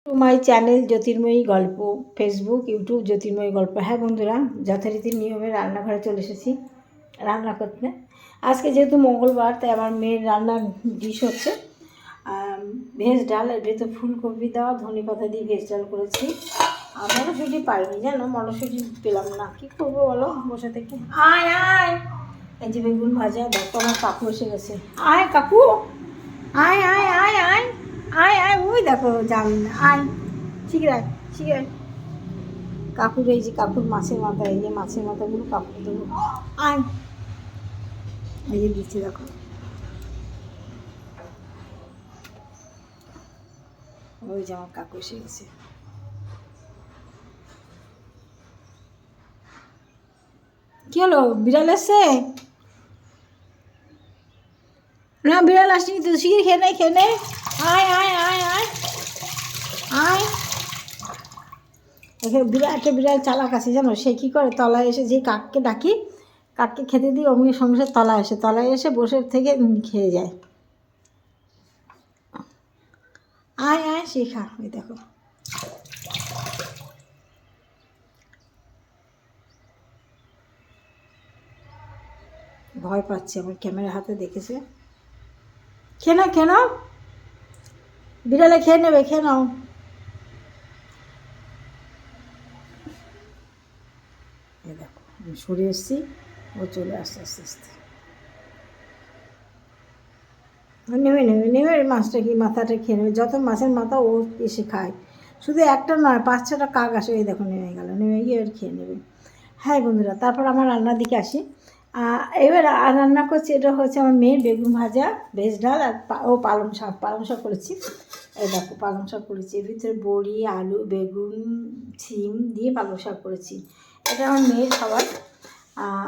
To my channel জ্যোতির্ময়ী গল্প, Facebook, YouTube জ্যোতির্ময়ী গল্প। হ্যাঁ বন্ধুরা, যথারীতি নিয়মে রান্নাঘরে চলে এসেছি রান্না করতে। আজকে যেহেতু মঙ্গলবার, তাই আমার মেয়ের রান্নার ডিশ হচ্ছে ভেজ ডাল। এর ভেতর ফুলকপি দেওয়া, ধনে পাতা দিয়ে ভেজ ডাল করেছি। আর মটরশুঁটি পাইনি, জানো, মটরশুঁটি পেলাম না, কী করবো বলো বসে থেকে। আয় আয়, এই যে বেগুন ভাজা। দেখো আমার কাকু এসে গেছে। আয় কাকু, আয় আয় আয় আয় আয় আয়, ওই দেখো যাবি না, আয় শিখরায় শিখরায়। কাকুর এই যে কাকুর মাছের মাথা, এই যে মাছের মাথাগুলো কাকুর দেবো। আয়, এই যে দিচ্ছি দেখো। ওই যে আমার কাকু এসে গেছে। কি হলো, বিড়াল এসছে? না বিড়াল আসেনি তো, শিখির খেয়ে নেই, খেয়ে নেই। আয় আয় আয় আয় আয়। এখানে একটা বিড়াল চালাক আছে, জানো, সে কী করে, তলায় এসে যে কাককে ডাকি, কাককে খেতে দিই, অমনি সঙ্গে তলায় এসে বসে থেকে খেয়ে যায়। আয় আয় শেখা, ওই দেখো। ভয় পাচ্ছে আমার ক্যামেরা হাতে, দেখেছে। খেয়ে নাও, বিড়ালে খেয়ে নেবে, খেয়ে নাও। এই দেখো আমি সরে এসেছি, ও চলে আসছে আস্তে আস্তে। নেমে মাছটা কি মাথাটা খেয়ে নেবে, যত মাছের মাথা ও এসে খায়। শুধু একটা নয়, 5-6টা কাক আসে, এই দেখো নেমে গেল, নেমে গিয়ে এবার খেয়ে নেবে। হ্যাঁ বন্ধুরা, তারপর আমার রান্নার দিকে আসি। এবার রান্না করছি, এটা হচ্ছে আমার মেয়ের বেগুন ভাজা, ভেজ ডাল, আর পালং শাক করেছি। এই দেখো পালং শাক করেছি, এর ভিতরে বড়ি, আলু, বেগুন, সিম দিয়ে পালং শাক করেছি। এটা আমার মেয়ের খাবার।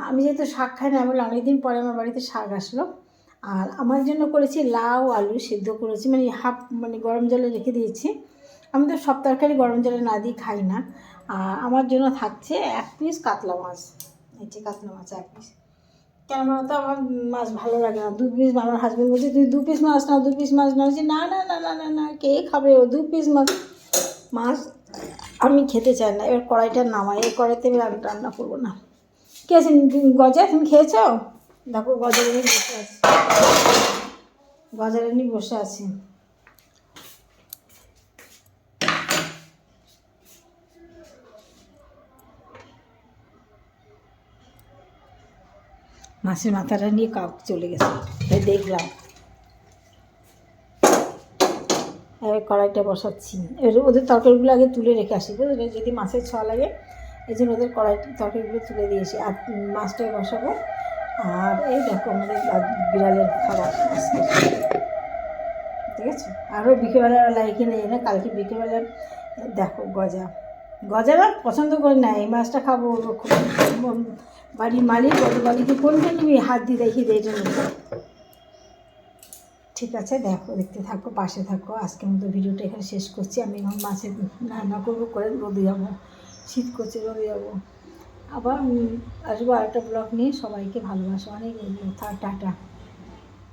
আমি যেহেতু শাক খাই না, আমি অনেকদিন পরে আমার বাড়িতে শাক আসলো। আর আমার জন্য করেছি লাউ আলু সিদ্ধ করেছি, মানে গরম জলে রেখে দিয়েছি। আমি তো সব তরকারি গরম জলে না দিয়ে খাই না। আর আমার জন্য থাকছে 1 পিস কাতলা মাছ। এই যে কাতলা মাছ 1 পিস। কেন বলো তো, আমার মাছ ভালো লাগে না। 2 পিস, আমার হাজব্যান্ড বলছে তুই 2 পিস মাছ নাও, 2 পিস মাছ নাও। না না না না না না, কে খাবে ও 2 পিস মাছ আমি খেতে চাই না। এবার কড়াইটা নামাই, এই কড়াইতে আমি রান্না করবো না। কে আছে গজা, তুমি খেয়েছো? দেখো গজারানি বসে আছে, গজারানি বসে আছে। মাছের মাথাটা নিয়ে কাক চলে গেছে, তাই দেখলাম। এবার কড়াইটা বসাচ্ছি, ওদের তরকারিগুলো আগে তুলে রেখে আসি, বুঝলে, যদি মাছের ছোঁয়া লাগে, এই জন্য ওদের তরকারিগুলো তুলে দিয়েছি। আর মাছটাই বসাবো। আর এই দেখো আমাদের বিড়ালের খাবার আজকে, ঠিক আছে। আরও বিকেলবেলা এখানে এনে কালকে বিকেলবেলা দেখো গজা না পছন্দ করি না, এই মাছটা খাবো। খুব বাড়ির মালিক বাড়িতে কোনটা নিবি, হাত দিয়ে দেখিয়ে দিয়ে এটা নেবো। ঠিক আছে, দেখতে থাকো, পাশে থাকো। আজকের মতো ভিডিওটা এখানে শেষ করছি। আমি এখন মাছের রান্না করবো, করে রোদে যাবো, শীত করছে, রোদে যাবো। আবার আসবো আরেকটা ব্লগ নিয়ে। সবাইকে ভালোবাসো অনেক, টাটা।